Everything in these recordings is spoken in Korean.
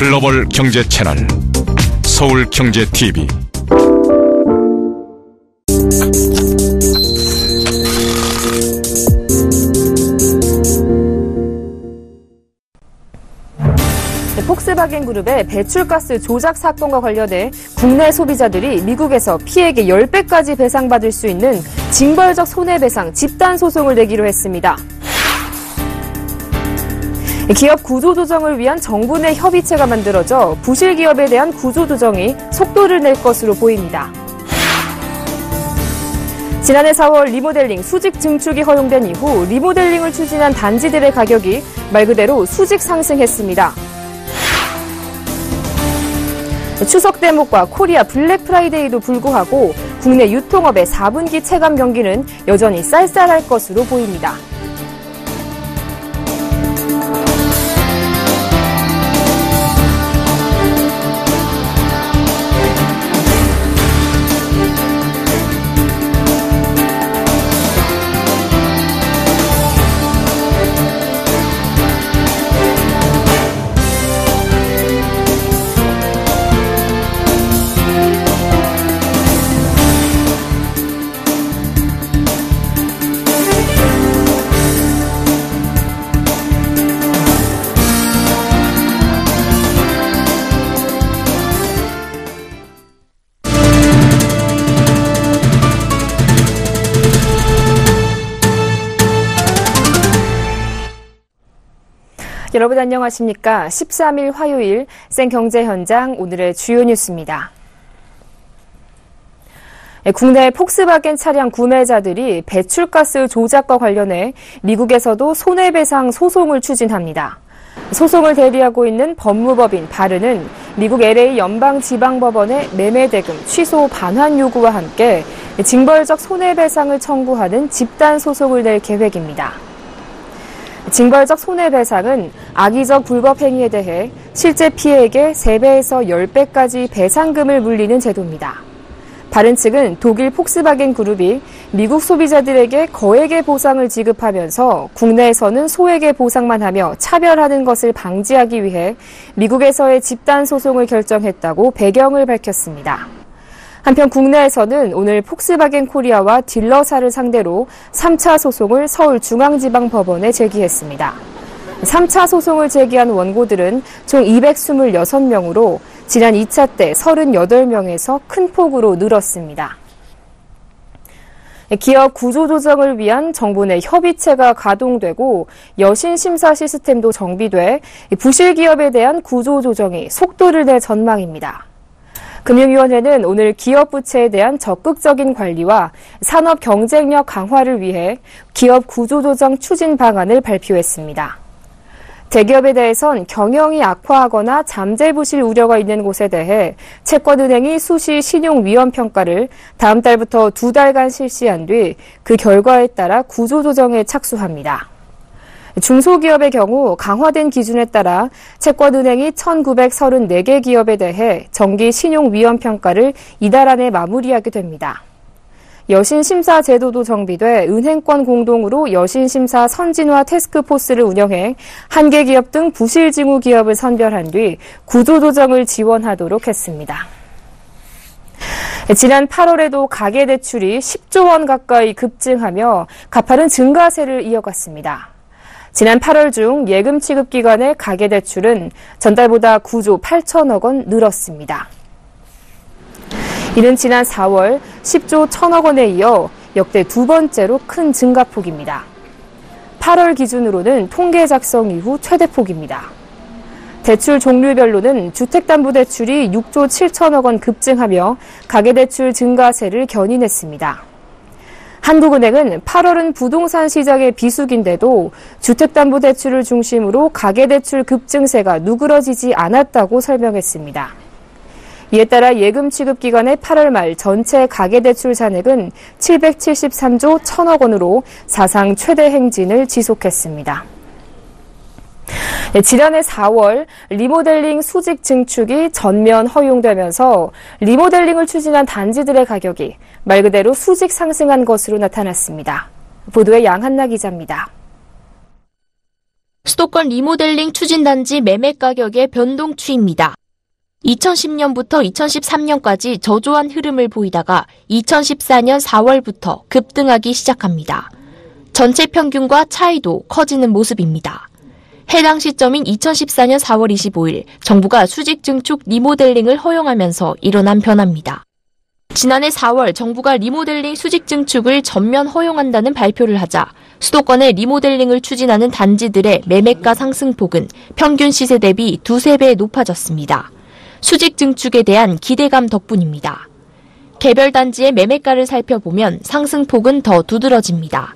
글로벌 경제 채널 서울경제TV. 폭스바겐 그룹의 배출가스 조작 사건과 관련해 국내 소비자들이 미국에서 피해액의 10배까지 배상받을 수 있는 징벌적 손해배상 집단 소송을 내기로 했습니다. 기업 구조조정을 위한 정부 내 협의체가 만들어져 부실 기업에 대한 구조조정이 속도를 낼 것으로 보입니다. 지난해 4월 리모델링 수직 증축이 허용된 이후 리모델링을 추진한 단지들의 가격이 말 그대로 수직 상승했습니다. 추석 대목과 코리아 블랙 프라이데이도 불구하고 국내 유통업의 4분기 체감 경기는 여전히 쌀쌀할 것으로 보입니다. 여러분 안녕하십니까? 13일 화요일 생경제 현장 오늘의 주요 뉴스입니다. 국내 폭스바겐 차량 구매자들이 배출가스 조작과 관련해 미국에서도 손해배상 소송을 추진합니다. 소송을 대리하고 있는 법무법인 바르는 미국 LA 연방지방법원의 매매대금 취소 반환 요구와 함께 징벌적 손해배상을 청구하는 집단 소송을 낼 계획입니다. 징벌적 손해배상은 악의적 불법 행위에 대해 실제 피해액의 3배에서 10배까지 배상금을 물리는 제도입니다. 바른 측은 독일 폭스바겐 그룹이 미국 소비자들에게 거액의 보상을 지급하면서 국내에서는 소액의 보상만 하며 차별하는 것을 방지하기 위해 미국에서의 집단 소송을 결정했다고 배경을 밝혔습니다. 한편 국내에서는 오늘 폭스바겐 코리아와 딜러사를 상대로 3차 소송을 서울중앙지방법원에 제기했습니다. 3차 소송을 제기한 원고들은 총 226명으로 지난 2차 때 38명에서 큰 폭으로 늘었습니다. 기업 구조조정을 위한 정부 내 협의체가 가동되고 여신심사 시스템도 정비돼 부실 기업에 대한 구조조정이 속도를 낼 전망입니다. 금융위원회는 오늘 기업 부채에 대한 적극적인 관리와 산업 경쟁력 강화를 위해 기업 구조조정 추진 방안을 발표했습니다. 대기업에 대해선 경영이 악화하거나 잠재 부실 우려가 있는 곳에 대해 채권은행이 수시 신용위험평가를 다음 달부터 2달간 실시한 뒤 그 결과에 따라 구조조정에 착수합니다. 중소기업의 경우 강화된 기준에 따라 채권은행이 1,934개 기업에 대해 정기 신용위험평가를 이달 안에 마무리하게 됩니다. 여신심사 제도도 정비돼 은행권 공동으로 여신심사 선진화 태스크포스를 운영해 한계 기업 등 부실 징후 기업을 선별한 뒤 구조조정을 지원하도록 했습니다. 지난 8월에도 가계대출이 10조 원 가까이 급증하며 가파른 증가세를 이어갔습니다. 지난 8월 중 예금 취급 기간의 가계대출은 전달보다 9조 8천억 원 늘었습니다. 이는 지난 4월 10조 1천억 원에 이어 역대 두 번째로 큰 증가폭입니다. 8월 기준으로는 통계 작성 이후 최대폭입니다. 대출 종류별로는 주택담보대출이 6조 7천억 원 급증하며 가계대출 증가세를 견인했습니다. 한국은행은 8월은 부동산 시장의 비수기인데도 주택담보대출을 중심으로 가계대출 급증세가 누그러지지 않았다고 설명했습니다. 이에 따라 예금 취급 기간의 8월 말 전체 가계대출 잔액은 773조 1천억 원으로 사상 최대 행진을 지속했습니다. 지난해 4월 리모델링 수직 증축이 전면 허용되면서 리모델링을 추진한 단지들의 가격이 말 그대로 수직 상승한 것으로 나타났습니다. 보도에 양한나 기자입니다. 수도권 리모델링 추진단지 매매 가격의 변동 추이입니다. 2010년부터 2013년까지 저조한 흐름을 보이다가 2014년 4월부터 급등하기 시작합니다. 전체 평균과 차이도 커지는 모습입니다. 해당 시점인 2014년 4월 25일 정부가 수직 증축 리모델링을 허용하면서 일어난 변화입니다. 지난해 4월 정부가 리모델링 수직 증축을 전면 허용한다는 발표를 하자 수도권의 리모델링을 추진하는 단지들의 매매가 상승폭은 평균 시세 대비 두세 배 높아졌습니다. 수직 증축에 대한 기대감 덕분입니다. 개별 단지의 매매가를 살펴보면 상승폭은 더 두드러집니다.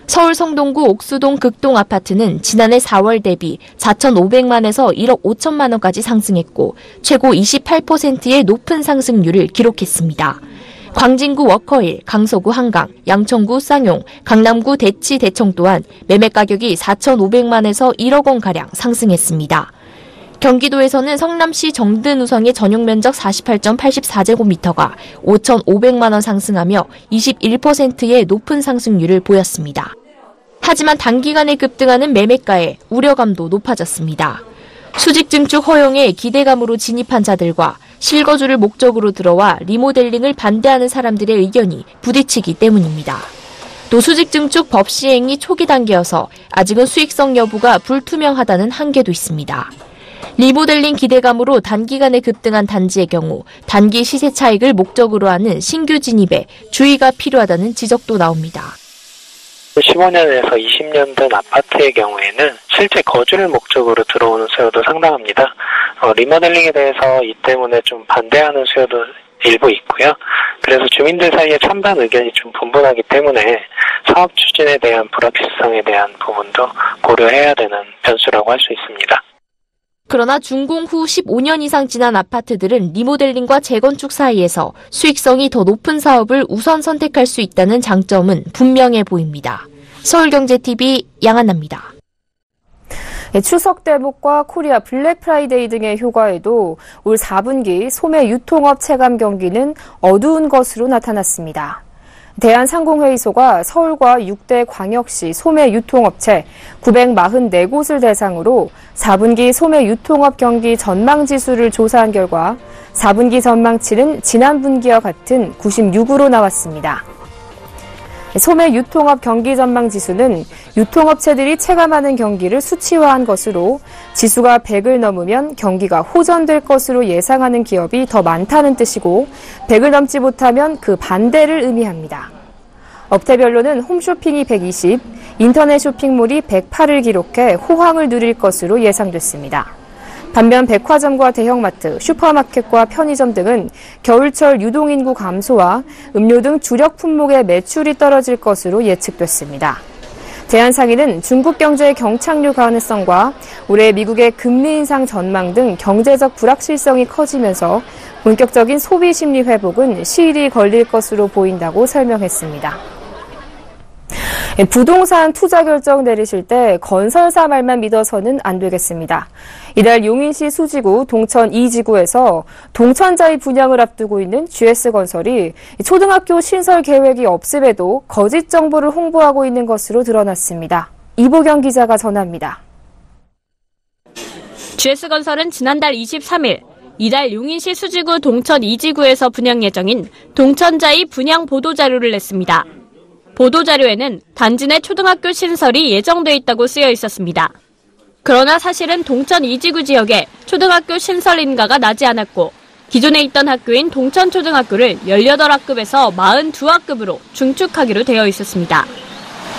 서울 성동구 옥수동 극동 아파트는 지난해 4월 대비 4,500만에서 1억 5천만 원까지 상승했고 최고 28%의 높은 상승률을 기록했습니다. 광진구 워커힐, 강서구 한강, 양천구 쌍용, 강남구 대치 대청 또한 매매 가격이 4,500만에서 1억 원가량 상승했습니다. 경기도에서는 성남시 정든우성의 전용 면적 48.84제곱미터가 5,500만 원 상승하며 21%의 높은 상승률을 보였습니다. 하지만 단기간에 급등하는 매매가에 우려감도 높아졌습니다. 수직 증축 허용에 기대감으로 진입한 자들과 실거주를 목적으로 들어와 리모델링을 반대하는 사람들의 의견이 부딪히기 때문입니다. 또 수직 증축 법 시행이 초기 단계여서 아직은 수익성 여부가 불투명하다는 한계도 있습니다. 리모델링 기대감으로 단기간에 급등한 단지의 경우 단기 시세 차익을 목적으로 하는 신규 진입에 주의가 필요하다는 지적도 나옵니다. 15년에서 20년 된 아파트의 경우에는 실제 거주를 목적으로 들어오는 수요도 상당합니다. 리모델링에 대해서 이 때문에 좀 반대하는 수요도 일부 있고요. 그래서 주민들 사이에 찬반 의견이 좀 분분하기 때문에 사업 추진에 대한 불확실성에 대한 부분도 고려해야 되는 변수라고 할 수 있습니다. 그러나 준공 후 15년 이상 지난 아파트들은 리모델링과 재건축 사이에서 수익성이 더 높은 사업을 우선 선택할 수 있다는 장점은 분명해 보입니다. 서울경제TV 양한나입니다. 추석 대목과 코리아 블랙 프라이데이 등의 효과에도 올 4분기 소매 유통업 체감 경기는 어두운 것으로 나타났습니다. 대한상공회의소가 서울과 6대 광역시 소매 유통업체 944곳을 대상으로 4분기 소매 유통업 경기 전망지수를 조사한 결과 4분기 전망치는 지난 분기와 같은 96으로 나왔습니다. 소매 유통업 경기 전망 지수는 유통업체들이 체감하는 경기를 수치화한 것으로 지수가 100을 넘으면 경기가 호전될 것으로 예상하는 기업이 더 많다는 뜻이고 100을 넘지 못하면 그 반대를 의미합니다. 업태별로는 홈쇼핑이 120, 인터넷 쇼핑몰이 108을 기록해 호황을 누릴 것으로 예상됐습니다. 반면 백화점과 대형마트, 슈퍼마켓과 편의점 등은 겨울철 유동인구 감소와 음료 등 주력 품목의 매출이 떨어질 것으로 예측됐습니다. 대한상인은 중국 경제의 경착륙 가능성과 올해 미국의 금리 인상 전망 등 경제적 불확실성이 커지면서 본격적인 소비 심리 회복은 시일이 걸릴 것으로 보인다고 설명했습니다. 부동산 투자 결정 내리실 때 건설사 말만 믿어서는 안 되겠습니다. 이달 용인시 수지구 동천 2지구에서 동천자이 분양을 앞두고 있는 GS건설이 초등학교 신설 계획이 없음에도 거짓 정보를 홍보하고 있는 것으로 드러났습니다. 이보경 기자가 전합니다. GS건설은 지난달 23일 이달 용인시 수지구 동천 2지구에서 분양 예정인 동천자이 분양 보도자료를 냈습니다. 보도자료에는 단지 내 초등학교 신설이 예정돼 있다고 쓰여 있었습니다. 그러나 사실은 동천 2지구 지역에 초등학교 신설 인가가 나지 않았고 기존에 있던 학교인 동천초등학교를 18학급에서 42학급으로 중축하기로 되어 있었습니다.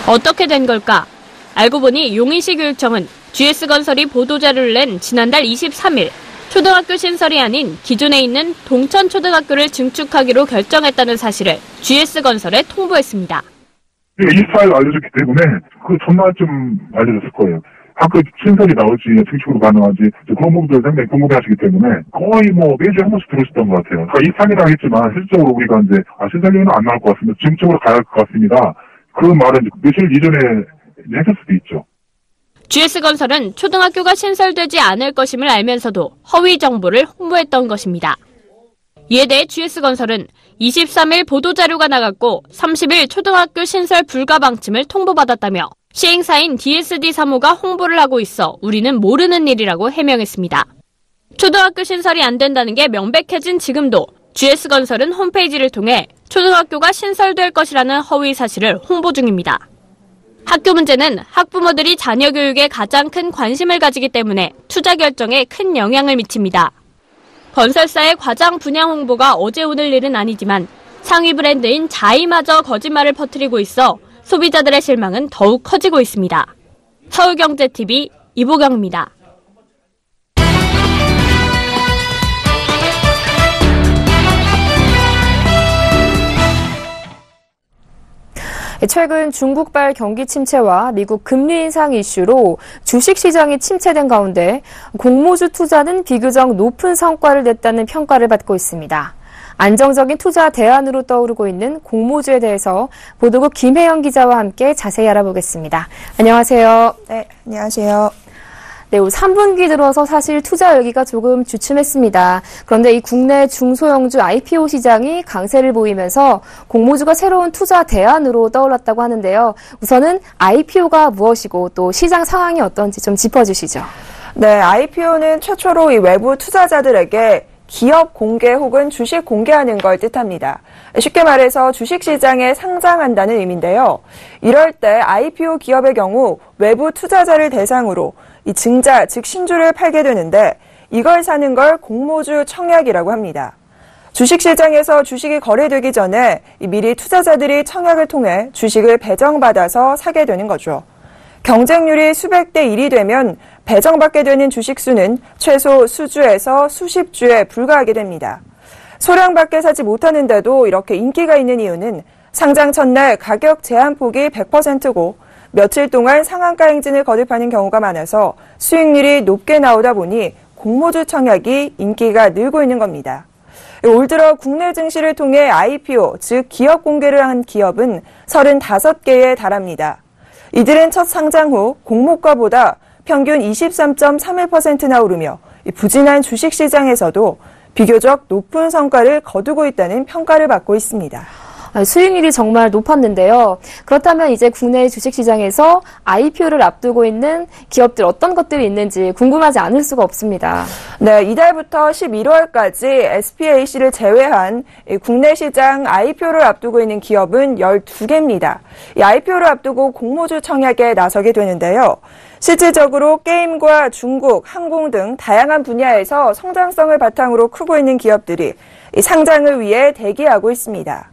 어떻게 된 걸까? 알고 보니 용인시 교육청은 GS건설이 보도자료를 낸 지난달 23일 초등학교 신설이 아닌 기존에 있는 동천초등학교를 증축하기로 결정했다는 사실을 GS건설에 통보했습니다. 24일 알려졌기 때문에 그 전날쯤 알려졌을 거예요. 학교 신설이 나올지 증축으로 가능한지 그런 부분들 상당히 궁금해하시기 때문에 거의 매주에 한 번씩 들으셨던 것 같아요. 23이라고 했지만 실질적으로 우리가 이제 신설료는 안 나올 것 같습니다. 증축으로 가야 할 것 같습니다. 그 말은 며칠 이전에 했을 수도 있죠. GS건설은 초등학교가 신설되지 않을 것임을 알면서도 허위 정보를 홍보했던 것입니다. 이에 대해 GS건설은 23일 보도자료가 나갔고 30일 초등학교 신설 불가 방침을 통보받았다며 시행사인 DSD 사모가 홍보를 하고 있어 우리는 모르는 일이라고 해명했습니다. 초등학교 신설이 안 된다는 게 명백해진 지금도 GS건설은 홈페이지를 통해 초등학교가 신설될 것이라는 허위 사실을 홍보 중입니다. 학교 문제는 학부모들이 자녀 교육에 가장 큰 관심을 가지기 때문에 투자 결정에 큰 영향을 미칩니다. 건설사의 과장 분양 홍보가 어제 오늘 일은 아니지만 상위 브랜드인 자이마저 거짓말을 퍼뜨리고 있어 소비자들의 실망은 더욱 커지고 있습니다. 서울경제TV 이보경입니다. 최근 중국발 경기 침체와 미국 금리 인상 이슈로 주식시장이 침체된 가운데 공모주 투자는 비교적 높은 성과를 냈다는 평가를 받고 있습니다. 안정적인 투자 대안으로 떠오르고 있는 공모주에 대해서 보도국 김혜영 기자와 함께 자세히 알아보겠습니다. 안녕하세요. 네, 안녕하세요. 네, 3분기 들어서 사실 투자 열기가 조금 주춤했습니다. 그런데 이 국내 중소형주 IPO 시장이 강세를 보이면서 공모주가 새로운 투자 대안으로 떠올랐다고 하는데요. 우선은 IPO가 무엇이고 또 시장 상황이 어떤지 좀 짚어주시죠. 네, IPO는 최초로 이 외부 투자자들에게 기업 공개 혹은 주식 공개하는 걸 뜻합니다. 쉽게 말해서 주식시장에 상장한다는 의미인데요. 이럴 때 IPO 기업의 경우 외부 투자자를 대상으로 이 증자, 즉 신주를 팔게 되는데 이걸 사는 걸 공모주 청약이라고 합니다. 주식시장에서 주식이 거래되기 전에 미리 투자자들이 청약을 통해 주식을 배정받아서 사게 되는 거죠. 경쟁률이 수백 대 1이 되면 배정받게 되는 주식 수는 최소 수주에서 수십 주에 불과하게 됩니다. 소량밖에 사지 못하는데도 이렇게 인기가 있는 이유는 상장 첫날 가격 제한폭이 100%고 며칠 동안 상한가 행진을 거듭하는 경우가 많아서 수익률이 높게 나오다 보니 공모주 청약이 인기가 늘고 있는 겁니다. 올 들어 국내 증시를 통해 IPO, 즉 기업 공개를 한 기업은 35개에 달합니다. 이들은 첫 상장 후 공모가보다 평균 23.31%나 오르며 부진한 주식시장에서도 비교적 높은 성과를 거두고 있다는 평가를 받고 있습니다. 수익률이 정말 높았는데요. 그렇다면 이제 국내 주식시장에서 IPO를 앞두고 있는 기업들 어떤 것들이 있는지 궁금하지 않을 수가 없습니다. 네, 이달부터 11월까지 SPAC를 제외한 국내 시장 IPO를 앞두고 있는 기업은 12개입니다. 이 IPO를 앞두고 공모주 청약에 나서게 되는데요. 실질적으로 게임과 중국, 항공 등 다양한 분야에서 성장성을 바탕으로 크고 있는 기업들이 상장을 위해 대기하고 있습니다.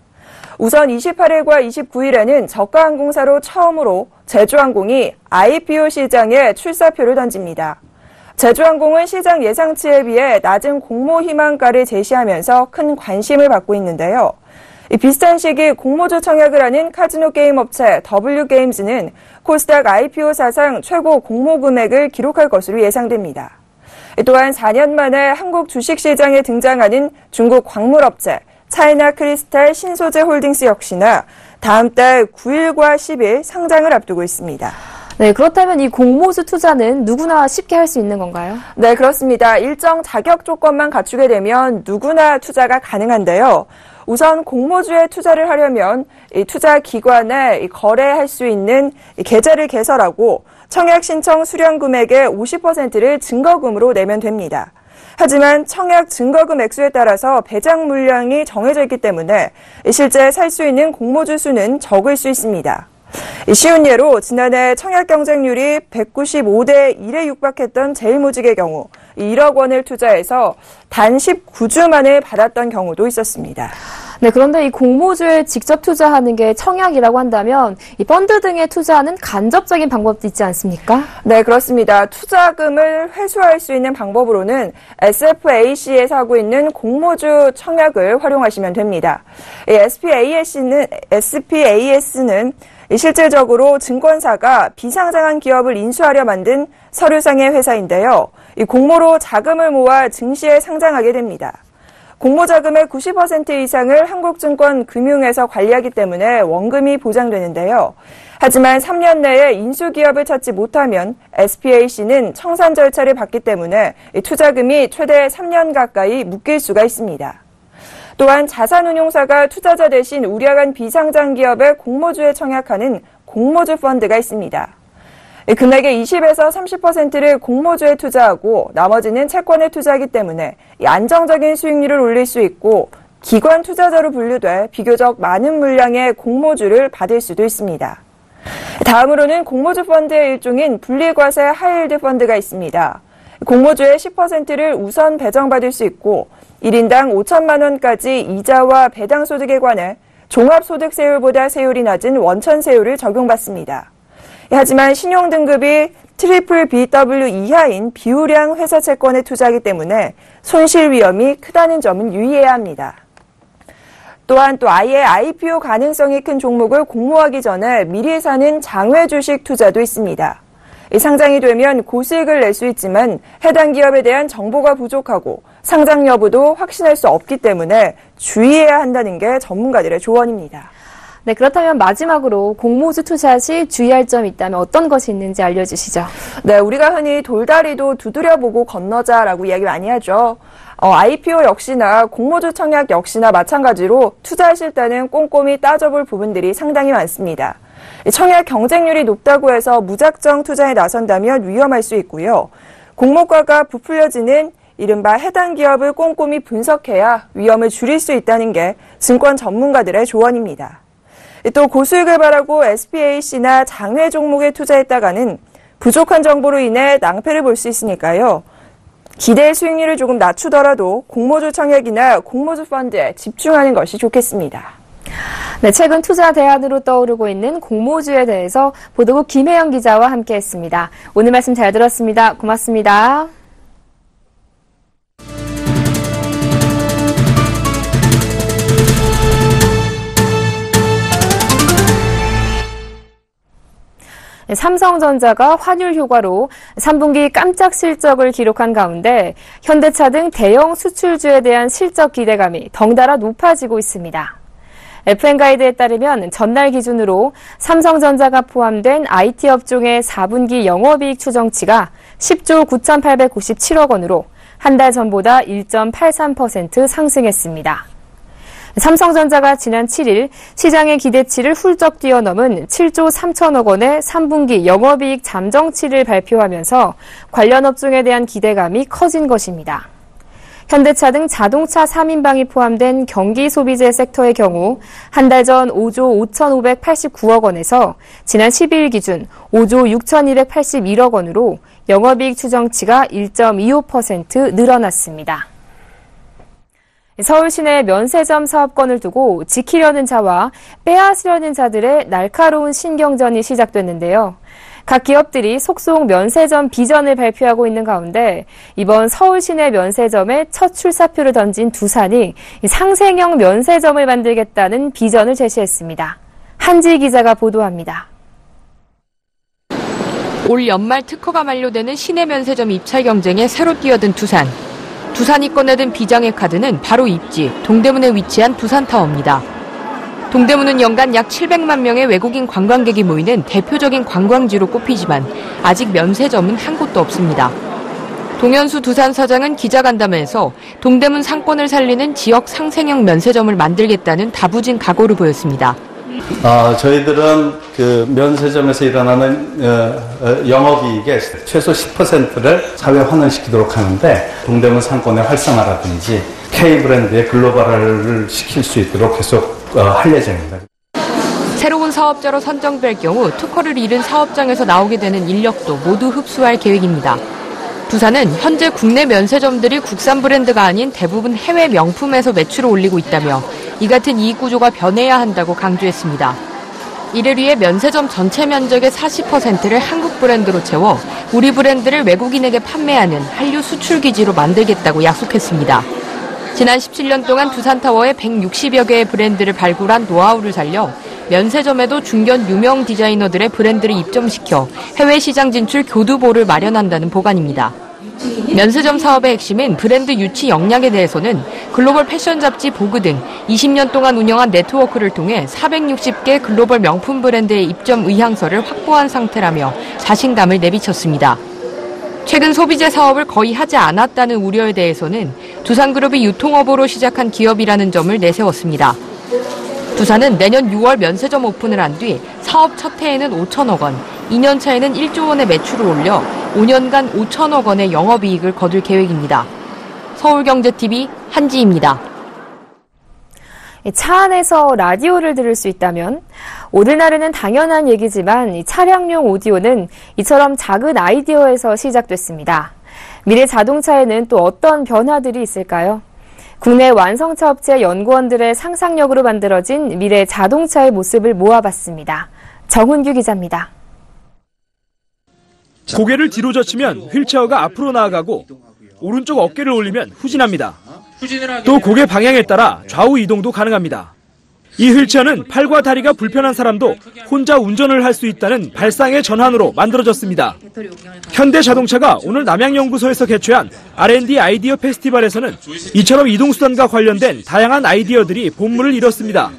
우선 28일과 29일에는 저가항공사로 처음으로 제주항공이 IPO 시장에 출사표를 던집니다. 제주항공은 시장 예상치에 비해 낮은 공모 희망가를 제시하면서 큰 관심을 받고 있는데요. 비슷한 시기 공모주 청약을 하는 카지노 게임 업체 W게임즈는 코스닥 IPO 사상 최고 공모 금액을 기록할 것으로 예상됩니다. 또한 4년 만에 한국 주식시장에 등장하는 중국 광물업체 차이나 크리스탈 신소재 홀딩스 역시나 다음 달 9일과 10일 상장을 앞두고 있습니다. 네, 그렇다면 이 공모주 투자는 누구나 쉽게 할 수 있는 건가요? 네, 그렇습니다. 일정 자격 조건만 갖추게 되면 누구나 투자가 가능한데요. 우선 공모주에 투자를 하려면 이 투자 기관에 거래할 수 있는 계좌를 개설하고 청약 신청 수령 금액의 50%를 증거금으로 내면 됩니다. 하지만 청약 증거금 액수에 따라서 배당 물량이 정해져 있기 때문에 실제 살 수 있는 공모주 수는 적을 수 있습니다. 쉬운 예로 지난해 청약 경쟁률이 195대 1에 육박했던 제일모직의 경우 1억 원을 투자해서 단 19주 만에 받았던 경우도 있었습니다. 네, 그런데 이 공모주에 직접 투자하는 게 청약이라고 한다면 이 펀드 등에 투자하는 간접적인 방법도 있지 않습니까? 네, 그렇습니다. 투자금을 회수할 수 있는 방법으로는 SFAC에서 하고 있는 공모주 청약을 활용하시면 됩니다. SPAS는 실질적으로 증권사가 비상장한 기업을 인수하려 만든 서류상의 회사인데요. 이 공모로 자금을 모아 증시에 상장하게 됩니다. 공모 자금의 90% 이상을 한국증권금융에서 관리하기 때문에 원금이 보장되는데요. 하지만 3년 내에 인수기업을 찾지 못하면 SPAC는 청산 절차를 받기 때문에 투자금이 최대 3년 가까이 묶일 수가 있습니다. 또한 자산운용사가 투자자 대신 우량한 비상장 기업의 공모주에 청약하는 공모주 펀드가 있습니다. 금액의 20에서 30%를 공모주에 투자하고 나머지는 채권에 투자하기 때문에 안정적인 수익률을 올릴 수 있고 기관 투자자로 분류돼 비교적 많은 물량의 공모주를 받을 수도 있습니다. 다음으로는 공모주 펀드의 일종인 분리과세 하이힐드 펀드가 있습니다. 공모주의 10%를 우선 배정받을 수 있고 1인당 5천만 원까지 이자와 배당 소득에 관해 종합소득세율보다 세율이 낮은 원천세율을 적용받습니다. 하지만 신용등급이 BBB 이하인 비우량 회사채권에 투자하기 때문에 손실 위험이 크다는 점은 유의해야 합니다. 또한 아예 IPO 가능성이 큰 종목을 공모하기 전에 미리 사는 장외 주식 투자도 있습니다. 상장이 되면 고수익을 낼 수 있지만 해당 기업에 대한 정보가 부족하고 상장 여부도 확신할 수 없기 때문에 주의해야 한다는 게 전문가들의 조언입니다. 네, 그렇다면 마지막으로 공모주 투자 시 주의할 점이 있다면 어떤 것이 있는지 알려주시죠. 네, 우리가 흔히 돌다리도 두드려보고 건너자라고 이야기 많이 하죠. IPO 역시나 공모주 청약 역시나 마찬가지로 투자하실 때는 꼼꼼히 따져볼 부분들이 상당히 많습니다. 청약 경쟁률이 높다고 해서 무작정 투자에 나선다면 위험할 수 있고요. 공모가가 부풀려지는 이른바 해당 기업을 꼼꼼히 분석해야 위험을 줄일 수 있다는 게 증권 전문가들의 조언입니다. 또 고수익을 바라고 SPAC나 장외 종목에 투자했다가는 부족한 정보로 인해 낭패를 볼 수 있으니까요. 기대 수익률을 조금 낮추더라도 공모주 청약이나 공모주 펀드에 집중하는 것이 좋겠습니다. 네, 최근 투자 대안으로 떠오르고 있는 공모주에 대해서 보도국 김혜영 기자와 함께했습니다. 오늘 말씀 잘 들었습니다. 고맙습니다. 삼성전자가 환율 효과로 3분기 깜짝 실적을 기록한 가운데 현대차 등 대형 수출주에 대한 실적 기대감이 덩달아 높아지고 있습니다. FN가이드에 따르면 전날 기준으로 삼성전자가 포함된 IT 업종의 4분기 영업이익 추정치가 10조 9,897억 원으로 한 달 전보다 1.83% 상승했습니다. 삼성전자가 지난 7일 시장의 기대치를 훌쩍 뛰어넘은 7조 3천억 원의 3분기 영업이익 잠정치를 발표하면서 관련 업종에 대한 기대감이 커진 것입니다. 현대차 등 자동차 3인방이 포함된 경기 소비재 섹터의 경우 한 달 전 5조 5,589억 원에서 지난 12일 기준 5조 6,281억 원으로 영업이익 추정치가 1.25% 늘어났습니다. 서울 시내 면세점 사업권을 두고 지키려는 자와 빼앗으려는 자들의 날카로운 신경전이 시작됐는데요. 각 기업들이 속속 면세점 비전을 발표하고 있는 가운데 이번 서울 시내 면세점에 첫 출사표를 던진 두산이 상생형 면세점을 만들겠다는 비전을 제시했습니다. 한지 기자가 보도합니다. 올 연말 특허가 만료되는 시내 면세점 입찰 경쟁에 새로 뛰어든 두산. 두산이 꺼내든 비장의 카드는 바로 입지, 동대문에 위치한 두산타워입니다. 동대문은 연간 약 700만 명의 외국인 관광객이 모이는 대표적인 관광지로 꼽히지만 아직 면세점은 한 곳도 없습니다. 동현수 두산 사장은 기자간담회에서 동대문 상권을 살리는 지역 상생형 면세점을 만들겠다는 다부진 각오를 보였습니다. 저희들은 그 면세점에서 일어나는 영업이익의 최소 10%를 사회 환원시키도록 하는데 동대문 상권의 활성화라든지 K브랜드의 글로벌화를 시킬 수 있도록 계속 할 예정입니다. 새로운 사업자로 선정될 경우 특허를 잃은 사업장에서 나오게 되는 인력도 모두 흡수할 계획입니다. 두산은 현재 국내 면세점들이 국산 브랜드가 아닌 대부분 해외 명품에서 매출을 올리고 있다며 이 같은 이익 구조가 변해야 한다고 강조했습니다. 이를 위해 면세점 전체 면적의 40%를 한국 브랜드로 채워 우리 브랜드를 외국인에게 판매하는 한류 수출 기지로 만들겠다고 약속했습니다. 지난 17년 동안 두산타워에 160여 개의 브랜드를 발굴한 노하우를 살려 면세점에도 중견 유명 디자이너들의 브랜드를 입점시켜 해외 시장 진출 교두보를 마련한다는 보관입니다. 면세점 사업의 핵심인 브랜드 유치 역량에 대해서는 글로벌 패션 잡지 보그 등 20년 동안 운영한 네트워크를 통해 460개 글로벌 명품 브랜드의 입점 의향서를 확보한 상태라며 자신감을 내비쳤습니다. 최근 소비재 사업을 거의 하지 않았다는 우려에 대해서는 두산그룹이 유통업으로 시작한 기업이라는 점을 내세웠습니다. 두사는 내년 6월 면세점 오픈을 한 뒤 사업 첫 해에는 5천억 원, 2년 차에는 1조 원의 매출을 올려 5년간 5천억 원의 영업이익을 거둘 계획입니다. 서울경제TV 한지입니다. 차 안에서 라디오를 들을 수 있다면? 오늘날에는 당연한 얘기지만 차량용 오디오는 이처럼 작은 아이디어에서 시작됐습니다. 미래 자동차에는 또 어떤 변화들이 있을까요? 국내 완성차 업체 연구원들의 상상력으로 만들어진 미래 자동차의 모습을 모아봤습니다. 정훈규 기자입니다. 고개를 뒤로 젖히면 휠체어가 앞으로 나아가고 오른쪽 어깨를 올리면 후진합니다. 또 고개 방향에 따라 좌우 이동도 가능합니다. 이 휠체어는 팔과 다리가 불편한 사람도 혼자 운전을 할 수 있다는 발상의 전환으로 만들어졌습니다. 현대자동차가 오늘 남양연구소에서 개최한 R&D 아이디어 페스티벌에서는 이처럼 이동수단과 관련된 다양한 아이디어들이 본물을 이뤘습니다.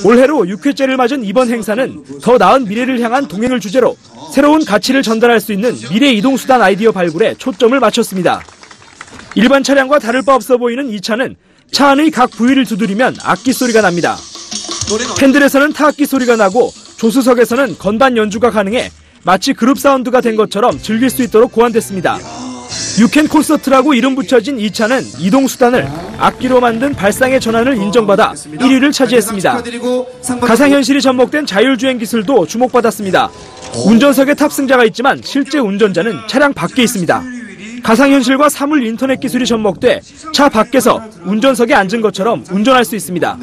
올해로 6회째를 맞은 이번 행사는 더 나은 미래를 향한 동행을 주제로 새로운 가치를 전달할 수 있는 미래 이동수단 아이디어 발굴에 초점을 맞췄습니다. 일반 차량과 다를 바 없어 보이는 이 차는 차 안의 각 부위를 두드리면 악기 소리가 납니다. 핸들에서는 타악기 소리가 나고 조수석에서는 건반 연주가 가능해 마치 그룹 사운드가 된 것처럼 즐길 수 있도록 고안됐습니다. 유캔 콘서트라고 이름 붙여진 이 차는 이동수단을 악기로 만든 발상의 전환을 인정받아 1위를 차지했습니다. 가상현실이 접목된 자율주행 기술도 주목받았습니다. 운전석에 탑승자가 있지만 실제 운전자는 차량 밖에 있습니다. 가상현실과 사물 인터넷 기술이 접목돼 차 밖에서 운전석에 앉은 것처럼 운전할 수 있습니다.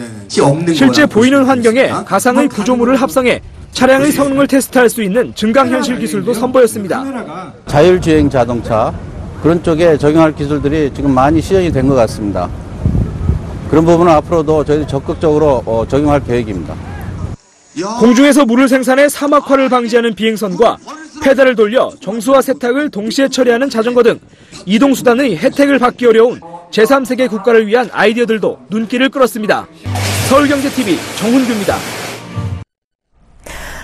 실제 보이는 환경에 가상의 구조물을 합성해 차량의 성능을 테스트할 수 있는 증강현실 기술도 선보였습니다. 자율주행 자동차 그런 쪽에 적용할 기술들이 지금 많이 시전이 된 것 같습니다. 그런 부분은 앞으로도 저희들이 적극적으로 적용할 계획입니다. 공중에서 물을 생산해 사막화를 방지하는 비행선과 페달을 돌려 정수와 세탁을 동시에 처리하는 자전거 등 이동수단의 혜택을 받기 어려운 제3세계 국가를 위한 아이디어들도 눈길을 끌었습니다. 서울경제TV 정훈규입니다.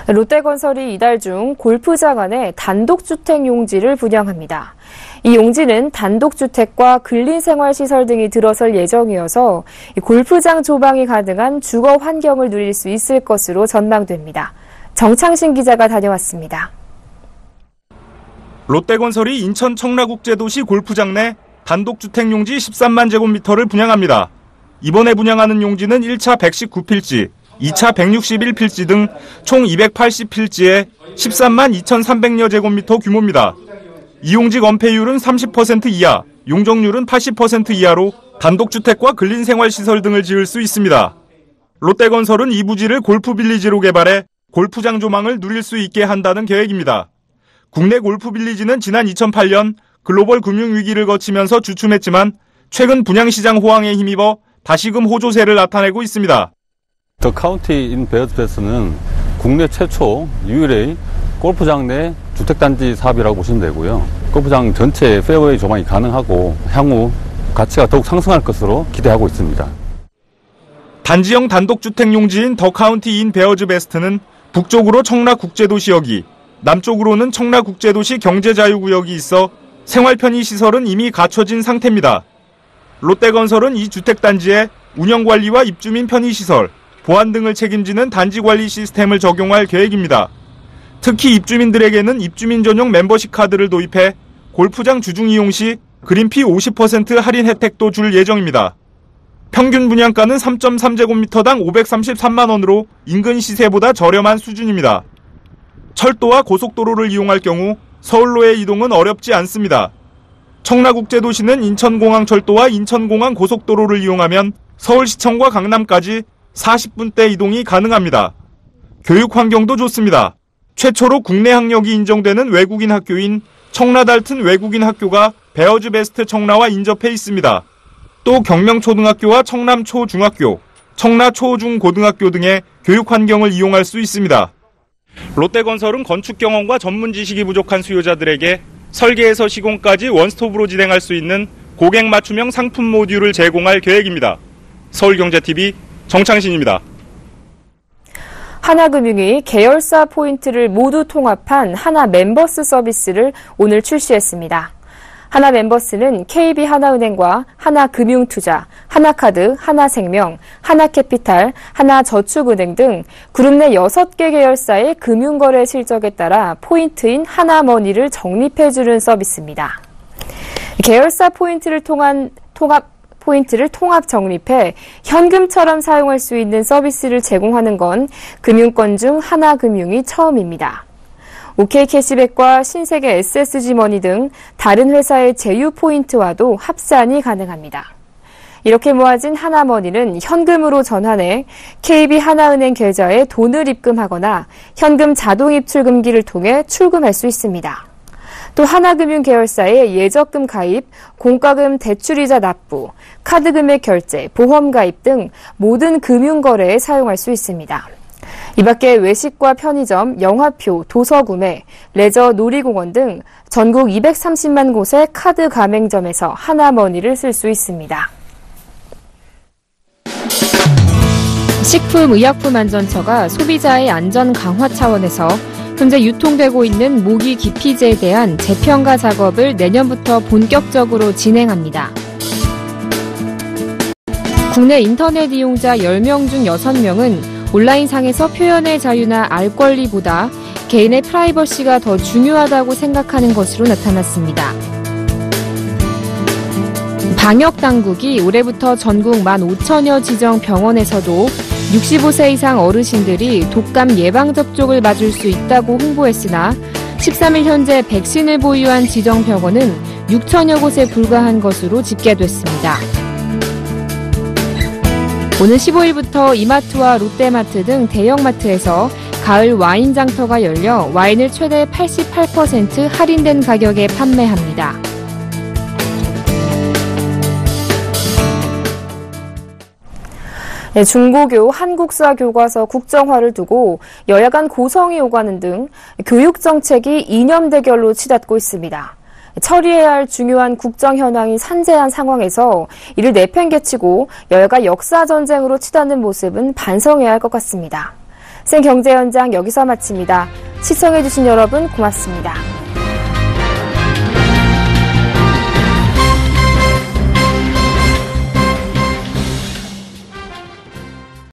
롯데건설이 이달 중 골프장 안에 단독주택 용지를 분양합니다. 이 용지는 단독주택과 근린생활시설 등이 들어설 예정이어서 골프장 조망이 가능한 주거 환경을 누릴 수 있을 것으로 전망됩니다. 정창신 기자가 다녀왔습니다. 롯데건설이 인천 청라국제도시 골프장 내 단독주택 용지 13만 제곱미터를 분양합니다. 이번에 분양하는 용지는 1차 119필지, 2차 161필지 등 총 280필지에 13만 2,300여 제곱미터 규모입니다. 이용지 건폐율은 30% 이하, 용적률은 80% 이하로 단독주택과 근린생활시설 등을 지을 수 있습니다. 롯데건설은 이 부지를 골프빌리지로 개발해 골프장 조망을 누릴 수 있게 한다는 계획입니다. 국내 골프빌리지는 지난 2008년 글로벌 금융위기를 거치면서 주춤했지만 최근 분양시장 호황에 힘입어 다시금 호조세를 나타내고 있습니다. 더 카운티 인 베어즈베스는 국내 최초 유일의 골프장 내 주택단지 사업이라고 보시면 되고요. 골프장 전체에 페어웨이 조망이 가능하고 향후 가치가 더욱 상승할 것으로 기대하고 있습니다. 단지형 단독주택 용지인 더 카운티 인 베어즈베스트는 북쪽으로 청라국제도시역이, 남쪽으로는 청라국제도시 경제자유구역이 있어 생활 편의시설은 이미 갖춰진 상태입니다. 롯데건설은 이 주택단지에 운영관리와 입주민 편의시설, 보안 등을 책임지는 단지관리 시스템을 적용할 계획입니다. 특히 입주민들에게는 입주민 전용 멤버십 카드를 도입해 골프장 주중 이용 시 그린피 50% 할인 혜택도 줄 예정입니다. 평균 분양가는 3.3제곱미터당 533만 원으로 인근 시세보다 저렴한 수준입니다. 철도와 고속도로를 이용할 경우 서울로의 이동은 어렵지 않습니다. 청라국제도시는 인천공항철도와 인천공항 고속도로를 이용하면 서울시청과 강남까지 40분대 이동이 가능합니다. 교육 환경도 좋습니다. 최초로 국내 학력이 인정되는 외국인 학교인 청라달튼 외국인 학교가 베어즈베스트 청라와 인접해 있습니다. 또 경명초등학교와 청남초중학교, 청라초중고등학교 등의 교육 환경을 이용할 수 있습니다. 롯데건설은 건축 경험과 전문 지식이 부족한 수요자들에게 설계에서 시공까지 원스톱으로 진행할 수 있는 고객 맞춤형 상품 모듈을 제공할 계획입니다. 서울경제TV 정창신입니다. 하나금융이 계열사 포인트를 모두 통합한 하나 멤버스 서비스를 오늘 출시했습니다. 하나 멤버스는 KB 하나은행과 하나금융투자, 하나카드, 하나생명, 하나캐피탈, 하나저축은행 등 그룹 내 6개 계열사의 금융거래 실적에 따라 포인트인 하나머니를 적립해주는 서비스입니다. 계열사 포인트를 통합 적립해 현금처럼 사용할 수 있는 서비스를 제공하는 건 금융권 중 하나금융이 처음입니다. OK캐시백과 신세계 SSG머니 등 다른 회사의 제휴 포인트와도 합산이 가능합니다. 이렇게 모아진 하나머니는 현금으로 전환해 KB 하나은행 계좌에 돈을 입금하거나 현금 자동 입출금기를 통해 출금할 수 있습니다. 또 하나금융 계열사의 예적금 가입, 공과금 대출이자 납부, 카드 금액 결제, 보험 가입 등 모든 금융거래에 사용할 수 있습니다. 이 밖에 외식과 편의점, 영화표, 도서 구매, 레저, 놀이공원 등 전국 230만 곳의 카드 가맹점에서 하나머니를 쓸 수 있습니다. 식품의약품안전처가 소비자의 안전 강화 차원에서 현재 유통되고 있는 모기 기피제에 대한 재평가 작업을 내년부터 본격적으로 진행합니다. 국내 인터넷 이용자 10명 중 6명은 온라인상에서 표현의 자유나 알 권리보다 개인의 프라이버시가 더 중요하다고 생각하는 것으로 나타났습니다. 방역당국이 올해부터 전국 15,000여 지정 병원에서도 65세 이상 어르신들이 독감 예방접종을 맞을 수 있다고 홍보했으나 13일 현재 백신을 보유한 지정 병원은 6,000여 곳에 불과한 것으로 집계됐습니다. 오늘 15일부터 이마트와 롯데마트 등 대형마트에서 가을 와인 장터가 열려 와인을 최대 88% 할인된 가격에 판매합니다. 중고교 한국사 교과서 국정화를 두고 여야 간 고성이 오가는 등 교육 정책이 이념 대결로 치닫고 있습니다. 처리해야 할 중요한 국정 현황이 산재한 상황에서 이를 내팽개치고 여야가 역사 전쟁으로 치닫는 모습은 반성해야 할 것 같습니다. 생경제 현장 여기서 마칩니다. 시청해주신 여러분 고맙습니다.